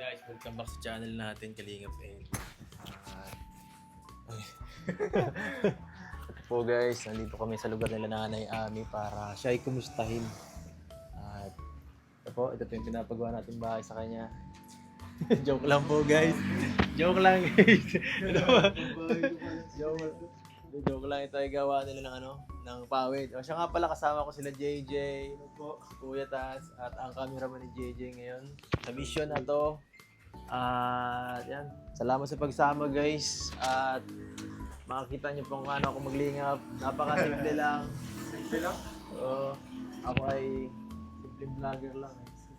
Guys, welcome back sa channel natin, Kalingap and Ito po guys, nandito kami sa lugar nila Nanay Ami para siya ay kumustahin. At ito po yung pinapagawa natin bahay sa kanya. Joke lang po guys. Joke lang guys. Joke lang, ito ay gawa nila ng pawid. O siya nga pala, kasama ko sila JJ, si Kuya Tas, at ang cameraman ni JJ ngayon sa mission na to. At yan, salamat sa pagsama guys. At makikita niyo kung paano ako maglingap. Napakasimple lang. Simple lang? Oo, ako ay simple vlogger lang.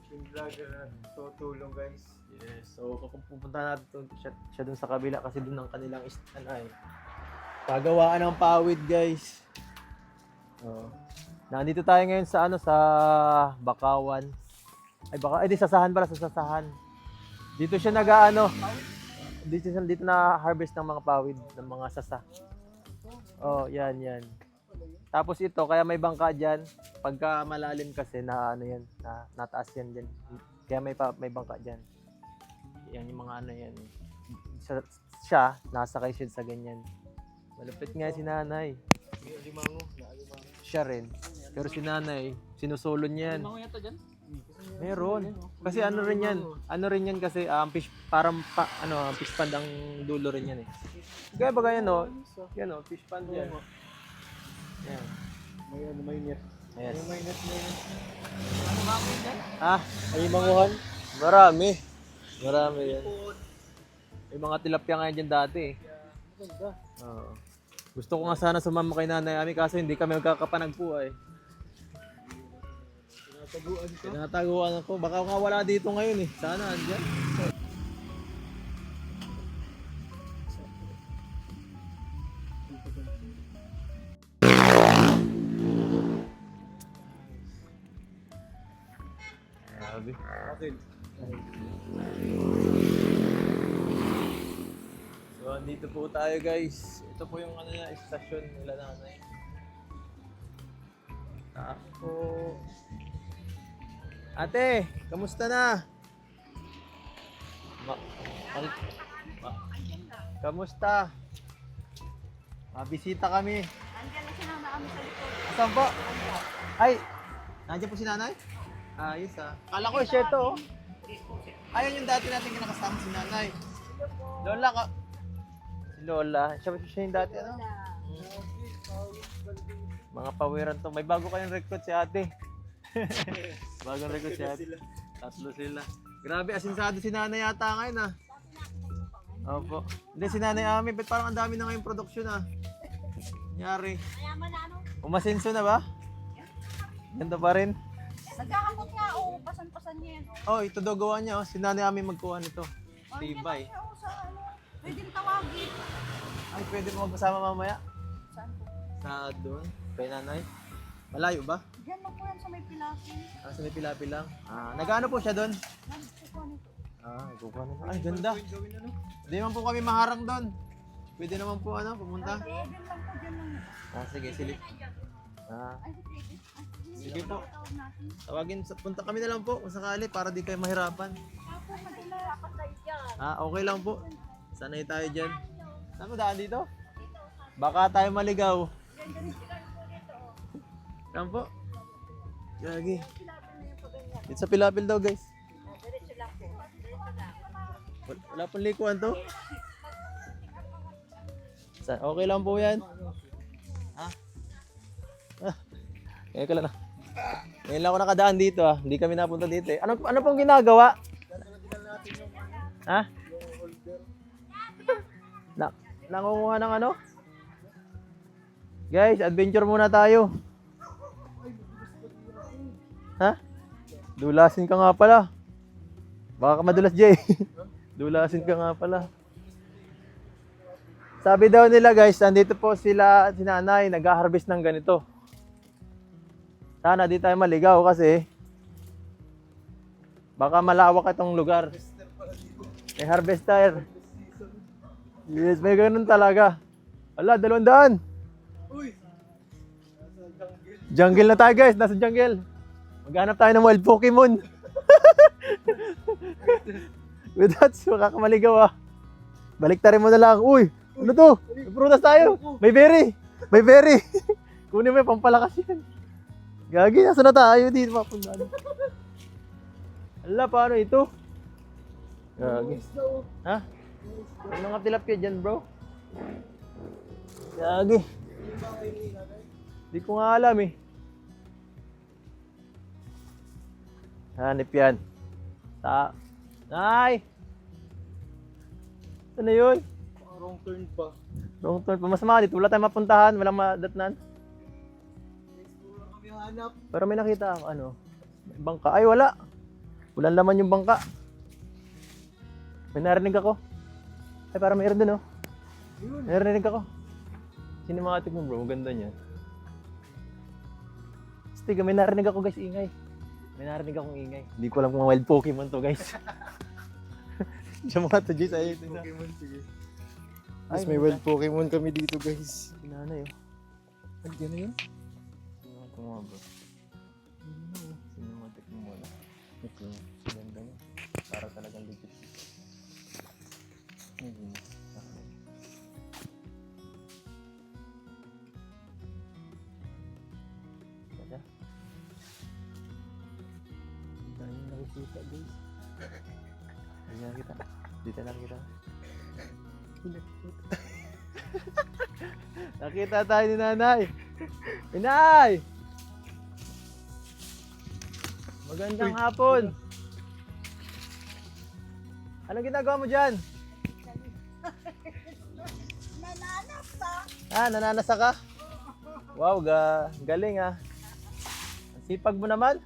Simple vlogger na tutulong guys. Yes, so pupunta natin siya dun sa kabila kasi dun ang kanilang stand ay pagawaan ng pawid guys. Nandito tayo ngayon sa sa Bakawan. Ay di sasahan pala, sa sasahan. Dito siya dito na harvest ng mga pawid ng mga sasa. Oh, yan. Tapos ito kaya may bangka diyan. Pagka malalim kasi na nataas yan diyan. Kaya may bangka diyan. Yan yung mga yan. Siya nasakay siya sa ganyan. Malupit nga si nanay. Siya rin. Pero si nanay, sinusolo niya yan. Meron. Kasi ano rin yan kasi fish, parang fish pond ang dulo rin yan eh. Kaya baga yan fish pond yan. Yan. May net. Yes. May net na yun. Ay manguhan? Marami yan. May mga tilapia nga dyan dati eh. Gusto ko nga sana sumama kay Nanay Ami kaso hindi kami magkakapanagpuan eh. Tinataguan ako. Baka nga wala dito ngayon eh. Sana andyan. Grabe. Akin. So, andito po tayo guys. Ito po yung istasyon nila nanay. Ako. Ate, kamusta na? Kamusta? Bisita kami. Andiyan na si Nana kami sa likod. Asan po? Ay, nandiyan po si nanay? Ayos Kala ko siya ito oh. Ayun yung dati natin kinakasama si nanay. Lola ka. Si Lola. Siya yung dati Mga pawiran to. May bago kayong recruit si ate. Bagong recruit si ate. Tatlo sila. Grabe, asinsado si nanay yata ngayon Opo. Hindi si Nanay Ami, but parang ang dami na ngayong produksyon Nyari. Umasinso na ba? Ganda pa rin. Nagkakapot nga, pasan-pasan niya yan. Ito daw gawa niya Si Nanay Ami magkuha nito. Tibay. Pwede tawagin. Ay, pwede mo magkasama mamaya? Saan po? Sa doon? Kay nanay? Malayo ba? Diyan lang po yan sa may pilapin. Sa may pilapil lang? Nag-ano po siya doon? Nagpukuha nito. Nagkukuha nito. Ay, ganda. Hindi naman po kami maharang doon. Pwede naman po pumunta. Diyan lang po, diyan lang. Sige, silip. Ay, sige. Sige po. Tawag natin. Punta kami na lang po kung sakali para di kayo mahirapan. Ako, madilarapan tayo dyan. Okay lang po. Sanay tayo dyan. Saan mo daan dito? Baka tayo maligaw. Saan po? Gagi. Dito sa pilapil daw guys. Diretso lang po. Wala pong likuan to. Okay lang po yan. Ngayon ka lang Ngayon lang ako nakadaan dito Hindi kami napunta dito Ano pong ginagawa? Nangunguha ng Guys, adventure muna tayo. Dulasin ka nga pala. Baka ka madulas, Jay. Dulasin ka nga pala. Sabi daw nila guys, andito po si nanay, nag-harvest ng ganito. Sana di tayo maligaw kasi baka malawak itong lugar. May harvester. Yes, may ganun talaga. Ala, 200. Jungle na tayo guys, nasa jungle. Maghanap tayo ng wild Pokemon. With that, makakamaligaw ah. Baliktarin mo na lang. Uy, ano to? May prutas tayo. May berry. May berry. Kunin mo yung pampalakas yan. Gagi, nasa na tayo dito mapunta. Ala, paano ito? Gagi. Ha? May mga tilapia dyan, bro. Gagi. Hindi ko nga alam eh. Hanip yan. Nay! Ano yun? Wrong turn pa. Wrong turn pa. Mas malit. Wala tayong mapuntahan. Walang madatnan. Wala kami hanap. Pero may nakita ako, ano, may bangka. Ay, wala. Walang laman yung bangka. May narinig ako. Ay, parang mayroon dun, oh. Yun. May narinig ako. Cinematic mo, bro. Maganda niya. Stiga, may narinig ako, guys. Ingay. May narinig akong ingay. Hindi ko alam kung wild Pokemon to, guys. Diyan mga to, Jay. Sa'yo ito na. Pokemon, sige. Ay, Mas may wild Pokemon kami dito, guys. Sinanay, oh. Ay, gano'n yun? Cinematic mo, bro. Cinematic mo muna. Ito, ganda niya. Para talagang legit. Ganda. Ang dami nakikita, guys. Dito na kita. Dito na kita. Nakita tayo ni nanay. Inay! Magandang hapon. Anong ginagawa mo dyan? Nananasa. Nananasa ka? Wow, galing ah. Ang sipag mo naman.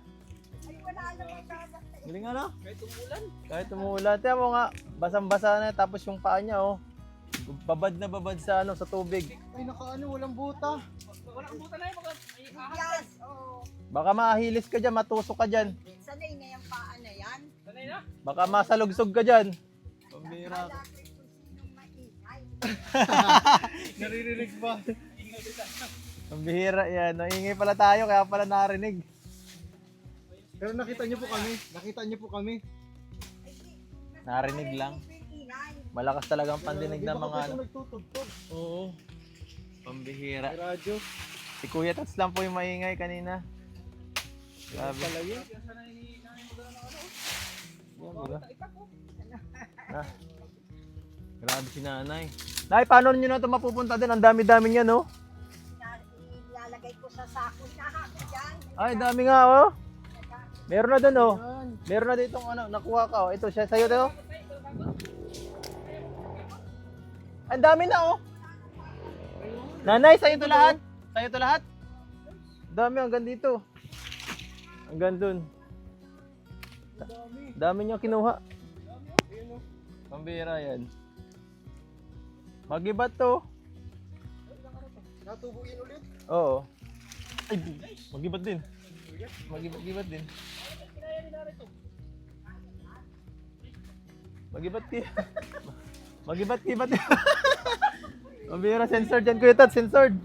Ay, wala naman nanasa. Galing ano? Kahit umulan. Tiyan mo nga, basang-basa na tapos yung paa niya oh. Babad na babad sa ano, sa tubig. Ay, nakaano, walang buta. Yes, oo. Baka mahilis ka dyan, matusok ka dyan. Sanay na yung paa na yan. Baka masalugsog ka dyan. Pambira ka. Wala ko kung sinong maingay. Naririnig ba? Pambihira yan. Naingay pala tayo, kaya pala narinig. Pero nakita niyo po kami. Nakita niyo po kami. Narinig lang. Ingay. Malakas talaga ang pandinig ng mga ano. Nagtutugtog. Oo. Pambihira. May radyo. Si Kuya Tats lang po yung maingay kanina. Grabe. Pala yun. Yan, diba? Grabe si nanay. Nay, paano nyo na ito mapupunta din? Ang dami-dami niya, no? Ilalagay ko sa sako na ako dyan. Ay, dami nga, oh. Meron na doon, oh. Meron na ditong ano, nakuha ka, oh. Ito, siya sa'yo, to. Ang dami na, oh. Nanay, sa'yo to lahat? Sa'yo to lahat? Dami, hanggang dito. Hanggang dun. Dami niya kinuha. Pambira yan. Magibat to. Natubugin ulit. Oo. Ay, magibat din. Magibat din. Magibat. Pambira, censored dyan, Kuya Tat, censored.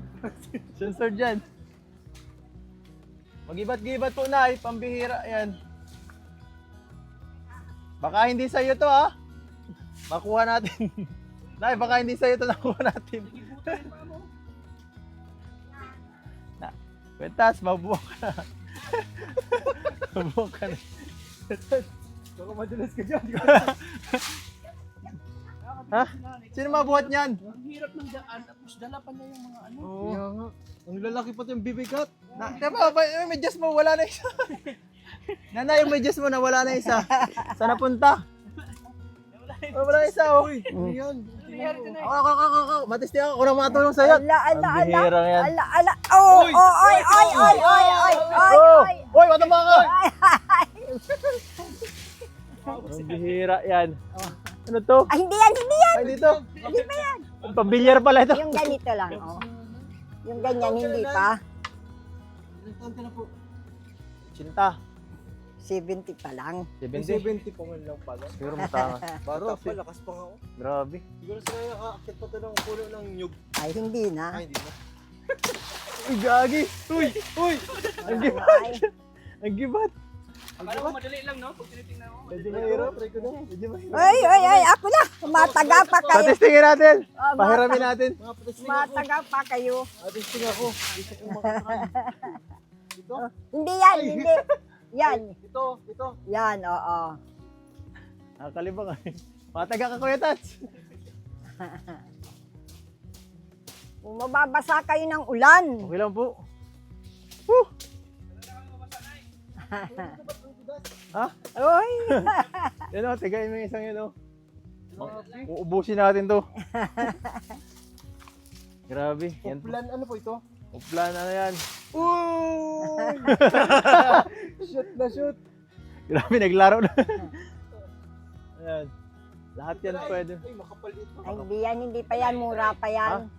Censored dyan. Magibat po na, pambihira yan. Baka hindi sa'yo to ha. Makuha natin. Nay, baka hindi sa'yo to nakuha natin. Kwentas, mabuo ka na. Mabuo ka na. Baka madulas ka dyan. Ha? Sino mabuhat niyan? Ang hirap ng daan, tapos dala pa na yung mga ano. Oo. Kaya nga. Ang lalaki pati yung bibigat. Diba, yung medyas mo, wala na isa. Nanay, yung medyas mo na wala na isa. Saan napunta? Wala na isa, oh. Uy, ano yan? Ako. Matis niya ako. Ako na matulong sa'yo. Ala. Ang bihirang yan. Ala. Oh, ay. Uy, matama ka! Ang bihira yan. Ano to? Ay, hindi yan. Ay, dito. Hindi pa yan. Pambilyar pala ito. Yung ganito lang, oh. Yung ganyan, hindi pa. Ilang taon ka na po? Cinta. 70 pa lang. 70. 70 pa man lang pala. Siguro matanga. Bata pa, lakas pa nga ako. Grabe. Siguro sila nakakakit pa ito ng puno ng nyug. Ay, hindi na. Ay, hindi na. Uy, gagi. Uy. Ang gibat. Ay, Ang gibat. Akala ko madali lang, no? Pag tinitingnan mo. Medyo mahirap. Medyo mahirap. Ay, ako na. Mataga pa kayo. Patestingin natin. Ah, Pahiramin natin. Mga patesting ako. Mataga pa kayo. Patesting ako. Dito ko makakain. Ito? Hindi yan, hindi. Yan. Ito. Yan, oo. Nakalibang ay. Mataga ka Kuya Tats. Kung mababasa kayo ng ulan. Okay lang po. Ha? Uy. Yan o, tigayin mo yung isang yun o. Uubusin natin to. Grabe. Yan po. Plan ano po ito? Uplan, ano yan? Uy! Shoot na shoot. Grabe, naglaro na. Ayan. Lahat yan pwede. Ay, makapal ito. Ay, hindi pa yan. Mura pa yan.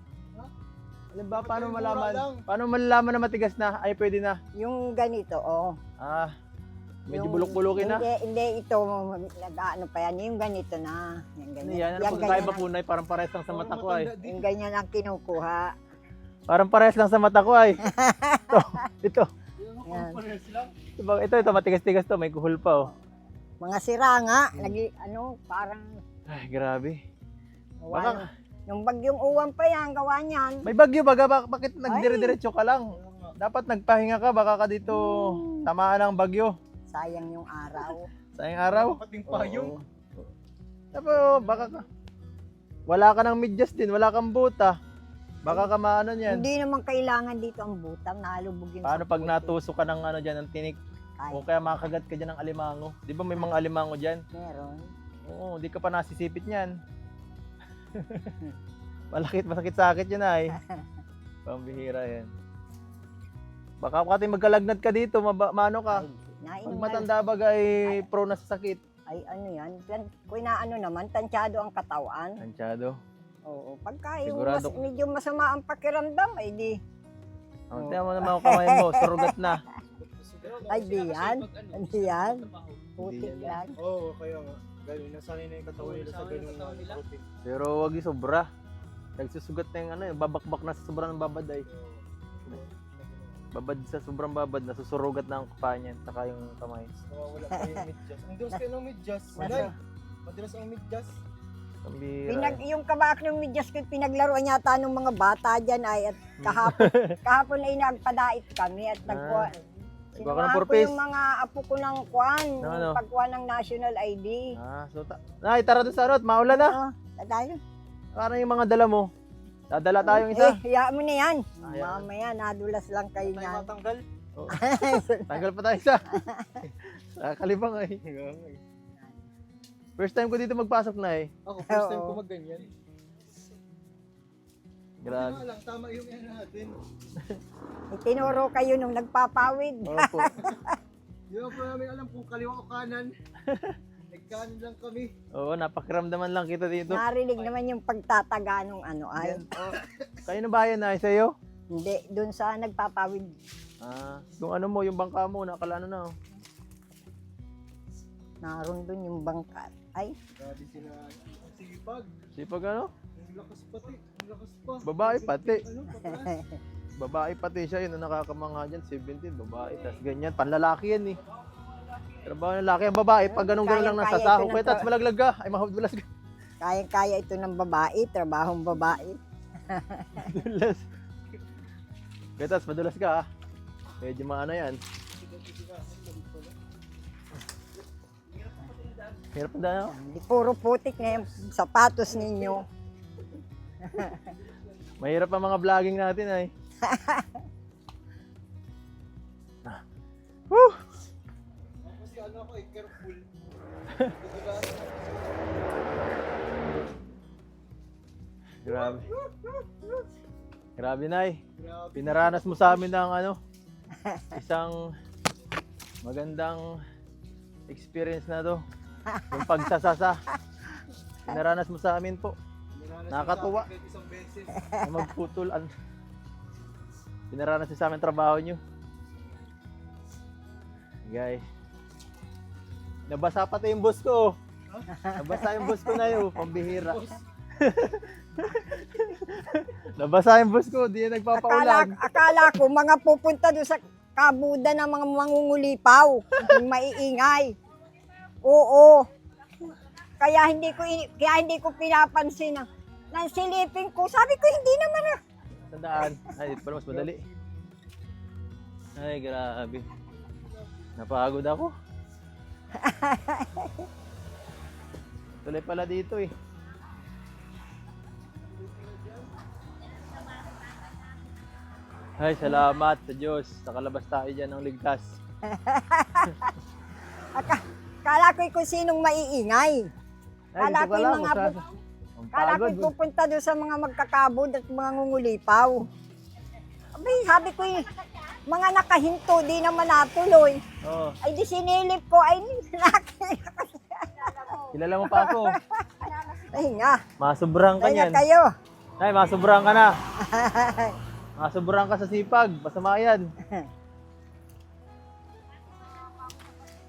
Alam ba, paano Mura malaman? lang. Paano malalaman na matigas na? Ay, pwede na. Yung ganito, oh. Medyo Yung- bulok-bulokin na. Hindi ito. Nag-ano pa yan. Yung ganito na. Yung Ano ganyan. yan? Ano Yan, pagkakaiba ganyan po na parang parehas lang sa Parang mata ko ay. matanda din. Yung ganyan ang kinukuha. Parang parehas lang sa mata ko ay. Ito. Yan. Ito, matigas-tigas to. May kuhol pa oh. Mga sira nga. Parang Ay, grabe. gawa Baka, ng- Nung bagyong uwan pa yan, gawa niyan. may bagyo baga, bakit nagdire-diretso ka lang? Dapat nagpahinga ka, baka ka dito tamaan ng bagyo. Sayang yung araw. Sayang araw. Pating payong. Oo. Tapos, baka ka, wala ka ng medyas din, wala kang buta. Baka ka maano yan. Hindi naman kailangan dito ang butang. Nalubog yun Paano sa pag puti. natusok ka ng ano dyan, ng tinik? Ay, O kaya makagat ka dyan ng alimango. Di ba may mga alimango dyan? meron. Oo, di ka pa nasisipit niyan. Masakit yun ay. Pambihira yan. Baka kasi magkalagnat ka dito, maano ka. Ay, Pag matanda bagay, prone na sa sakit. Ay, ano yan? Kung inaano naman, tansyado ang katawan. Ansyado. Oo. Pagka yung Sigurado. medyo masama ang pakiramdam, ay di. Ang tiyan mo naman ang kamay mo, surugat na. Ay, di yan. Di yan. Hindi Putik yan. lang. Oo, kaya nga. Ganun, nasanay na yung katawan nila sa ganung protein. Pero wag yung sobra. Nagsusugat na yung ano, yung babakbak na sa sobrang babad ay. Babad sa sobrang babad, nasusurugat na ang paa niyan, saka yung kamay. Nawawala pa yung medyas. Madalas kayo ng medyas. Malay. Madalas ang medyas. Pambihira. Yung kabak ng medyas ko, pinaglaruan yata ng mga bata dyan ay at kahapon ay nagpadait kami at nagkuha. Nagkuha ka ng Sinumahan ko purpose. yung mga apo ko ng kwan, Ano? yung pagkuha ng national ID. Ay, tara doon sa ano, maulan na. Tayo. Parang yung mga dala mo. Dadala tayong isa. Hayaan mo na yan. Ayan. Mamaya, nadulas lang kayo Tayo niyan. matanggal. Oo. Tanggal pa tayo isa. Kalibang ay. First time ko dito magpasok na eh. Ako, first time Oo. ko magganyan. Grabe. Tama lang, tama yung yan natin. Tinuro kayo nung nagpapawid. Opo. Di ba po namin alam kung kaliwa o kanan. Nagkanan lang kami. Oo, napakiramdaman lang kita dito. Narinig naman yung pagtataga nung ano ay. Kayo na bayan na sa'yo? Hindi, dun sa nagpapawid. Yung ano mo, yung bangka mo, nakalano na. Oh. Naroon dun yung bangkat. Ay, Grabe sila. Ang sipag. Sipag ano? Ang lakas pati. Ang lakas pa. Babae pati. Ano, pataas. Babae pati siya, yun ang nakakamanga dyan, 17, babae. Tapos ganyan, panlalaki yan eh. Trabaho ng lalaki. Ang babae, pag ganun-ganun lang nasa Kaya-kaya saho. ito Kaya ng tats malaglag ka. Ay, mahuddulas ka. kayang-kaya ito ng babae, trabahong babae. Dulas. Kaya tats, madulas ka ah. Medyo maano yan. Hirap na daan. Di puro putik na yung sapatos ninyo. Mahirap ang mga vlogging natin ay. Kasi ano ako eh, careful. Grabe. Grabe nay. Grabe. Pinaranas mo sa amin ng ano, isang magandang experience na to. Yung pagsasasa. Pinaranas mo sa amin po. Minaranas Nakakatuwa. sa akin kahit isang beses. Na magputol. Pinaranas niyo sa amin trabaho nyo. Guys. Nabasa pati yung boss ko. Nabasa yung boss ko na yun. Pambihira. Nabasa yung boss ko. Di yan nagpapaulan. Akala ko mga pupunta doon sa kabuda ng mga mangungulipaw. Yung maiingay. Oo. Kaya hindi ko pinapansin nang silipin ko. Sabi ko, hindi naman ah. Sandaan. Ay, dito pala mas madali. Ay, grabe. Napagod ako. Tuloy pala dito eh. Ay, salamat sa Diyos. Nakalabas tayo dyan ng ligtas. Kala ko kung sinong maiingay. Ay, Kala dito ko pala. yung mga Ang Kala ko pagod. pupunta doon sa mga magkakabod at mga ngungulipaw. Abay, sabi ko mga nakahinto, di naman natuloy. Oh, Ay, di sinilip ko, ay, kilala mo pa ako. ay nga, Masubrang ka ay nga niyan. kayo. Ay, masubrang ka na. Masubrang ka sa sipag. Masama yan.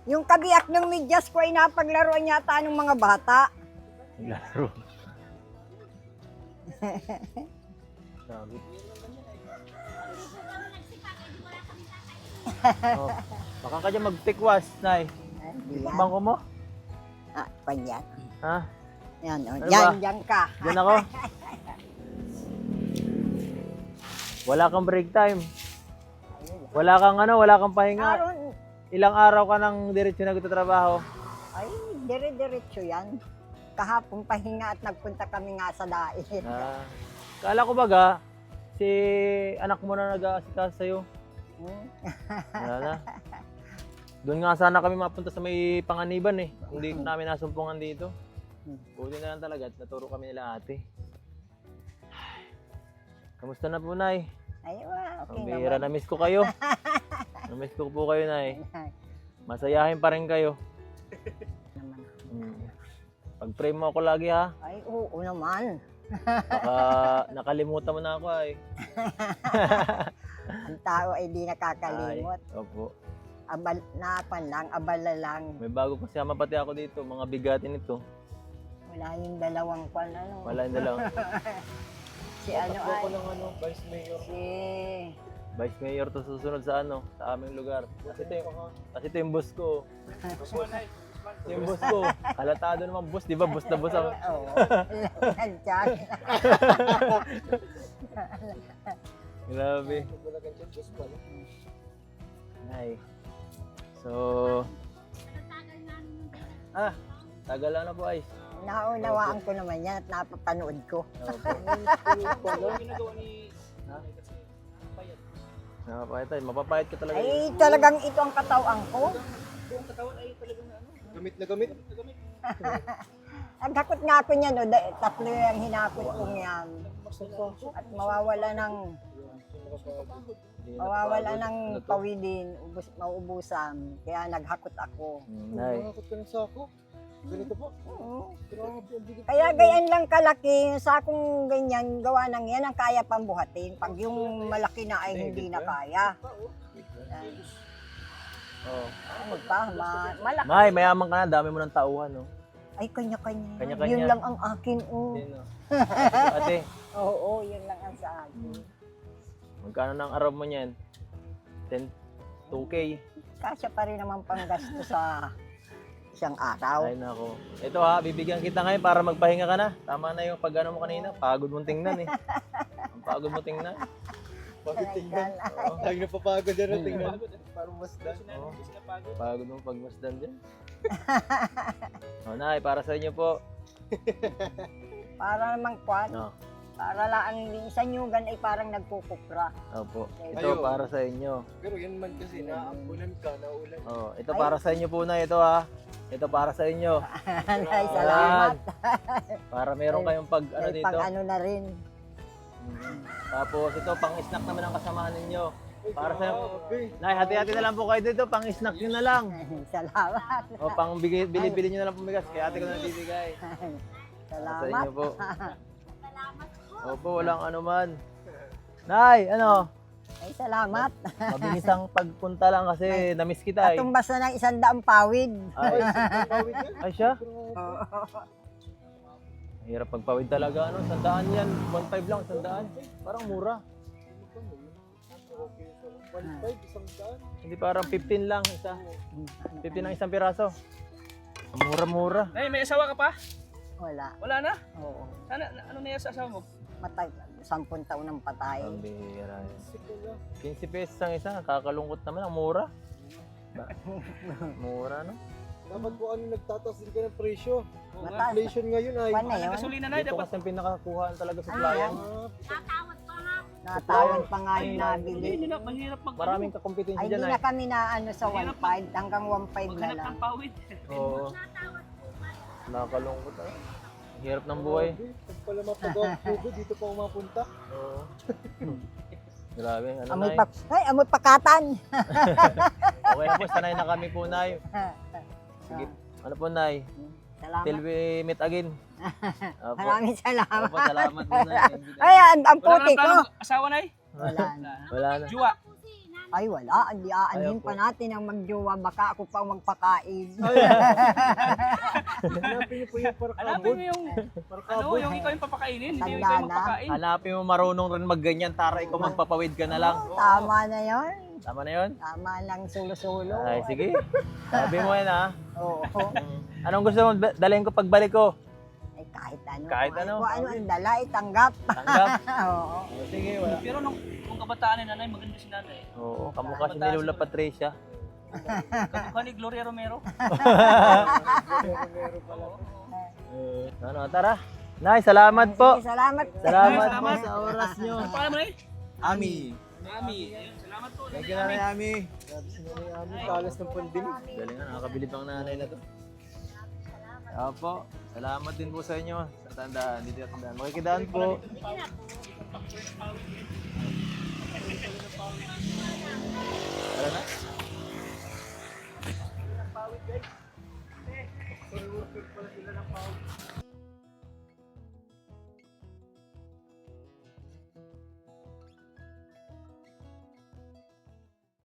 Yung kabiyak ng medyas ko ay napaglaruan yata ng mga bata. Naglaro. Sabi. Oh, baka ka dyan magtikwas, Nay. Yan. Bangko mo? Ah, panyan. Ha? Yan, oh. Ano Yan, ba? yan ka. Diyan ako? Wala kang break time. Wala kang pahinga. Aron, Ilang araw ka nang diretso na trabaho? ay, dire-diretso yan. Kahapon pahinga at nagpunta kami nga sa dait. Kala ko baga, si anak mo na nag-aasikaso sa'yo. Hmm. Wala na. Doon nga sana kami mapunta sa may Panganiban eh. Hindi namin nasumpungan dito. Buti na lang talaga at naturo kami nila ate. Kamusta na po, Nay? Ay, okay Ang bihira, naman. na-miss ko kayo. Na-miss ko po kayo, Nay. Masayahin pa rin kayo. Naman. Pag-pray mo ako lagi ha. Ay, oo naman. Baka nakalimutan mo na ako ay. Ang tao ay di nakakalimot. Ay, opo. Abala lang. May bago kasama pati ako dito. Mga bigatin ito. Wala yung dalawang kwan, ano. Wala yung dalawa. Si ano ay, Vice Mayor. si... Vice Mayor to susunod sa sa aming lugar. Kasi ito yung boss ko. Ito yung boss ko. Halatado naman boss, di ba? Boss na boss ako. Oo. Nandiyan. Grabe. Ay. So, tagal lang na po ay. Naunawaan ko naman yan at napapanood ko. Mapapayat ka talaga. Ay, talagang ito ang katawang ko. Gamit na gamit. Naghakot nga ako niyan, no? Tatlo yung hinakot kong yan. At mawawala ng pawidin, mauubusan. Kaya naghakot ako. Nay. Nakakot ka ng sako. Ganito po. Oo. Grabe, ang bigat. Kaya gayan lang kalaki, yung sakong ganyan, gawa ng yan ang kaya pang buhatin. Pag yung malaki na ay hindi na kaya. Oh. Ano pa, malaki. Nay, mayaman ka na, dami mo ng tauhan, no? Ay, kanya-kanya. Kanya-kanya. Yun lang ang akin, oh. Sino? Ate, Oo, yun lang ang sa akin. magkano ng araw mo niyan? 2K. Kasya pa rin naman panggasto sa isang araw. Ay nako. Ito ha, bibigyan kita ngayon para magpahinga ka na. Tama na yung pag-ano mo kanina. Pagod mong tingnan eh. Ang pagod mo tingnan. Pagod tingnan. Lagi napapagod yan ang tingnan. Parang masdan. Oo. Pagod mo pagmasdan dyan. O, Nay, para sa inyo po. Para naman kwan, No. para lang ang isang nyugan ay parang nagpupukra. Opo. Ito Ayun. para sa inyo. Pero yan man kasi naambulan ka, naulan. Oh, ito para sa inyo po na ito ha. Ito para sa inyo. Ay, salamat. Para meron kayong pag ano Ay, dito. pang ano na rin. Tapos ito pang snack naman ang kasamahan ninyo. Para sa Grabe. Nay, hati-hati na lang po kayo dito, pang snack nyo na lang. Salamat. O pang bili-bili nyo na lang pumigas, kaya ate ko na bibigay. Para sa inyo Salamat. po. Opo, walang ano man. Nay, ano? Ay, salamat. Mabilis ang pagpunta lang kasi na-miss kita eh. Katumbas na ng 100 pawid. Ay, Pawid yan. ay siya? Oo. Hirap magpawid talaga, ano? 100 yan. 1.5 lang, 100. Parang mura. Okay. So, 1.5, isang daan. Hindi parang 15 lang isa. 15 lang isang piraso. Mura-mura. Nay, may asawa ka pa? Wala. Wala na? Oo. Sana, ano nangyari sa asawa mo? Matay, 10 taon ng patay. Ang bihira yan. Sikula. 15 pesos ang isa. Kakalungkot naman. Ang mura. Mura, no? Dapat po ano nagtataas din ka ng presyo. Oo nga. Mataas. Inflation ngayon ay. Paano yun? Gasolina na, Dito dapat. kasi ang pinakakuhaan talaga sa Ano supplier. yan? Ah, Natawad pa nga Ay, yung hindi nabili. nila, mahirap mag Maraming kakompetensya Ay, dyan hindi ay. na kami na ano sa Mahirap 1.5, hanggang 1.5 na maghanap lang. ng pawid. Oo. Nakakalungkot. Ah. Ang hirap ng buhay. grabe. Pag pala mapagawa pugo, dito pa umapunta. Oo. Grabe. Ano Amoy Nay? pa, ay, amoy pakatan. Okay na po. Sanay na kami po, Nay. Sige. Ano po, Nay? Till Salamat. we meet again. Opo. Maraming salamat. Opo, salamat po, Nay. Ay, ang Wala puti nang ko. plano asawa, Nay? Wala na. Wala na. Juwa. Ay, wala. Hindi aanhin Ayaw pa po. natin ang magjowa. Baka ako pa magpakain. Hanapin niyo po yung Hanapin mo yung, Parkabot. ano, yung ikaw yung papakainin, hindi yung Tanda ikaw yung na. magpakain. Hanapin mo marunong rin magganyan. Tara, ikaw magpapawid ka na lang. Oh, tama na yon. Tama na yun? Tama lang sulo-sulo. Ay, sige. Sabi mo yan, ha? Oo. Anong gusto mo dalhin ko pagbalik ko? Ay, kahit ano. Kahit ano. Kung ano ang dala, itanggap. Tanggap. Oo. O, sige, wala. Pero nung kabataan ni nanay, maganda si nanay. Oo, kamukha si Nilula Patricia. Kamukha ni Gloria Romero. Ano, tara. Nay, salamat po. Sige, salamat. Salamat po Salamat. sa oras nyo. Ano pa naman, Nay? Ami. Ami. Ayun, salamat po. Thank you, Nanay Ami. Grabe si Nanay Ami, talas ng pandemic. Galing nga, nakakabilib ang nanay na to. Opo, salamat din po sa inyo. Sa tandaan, dito yung tandaan. Makikidaan po. Tara na.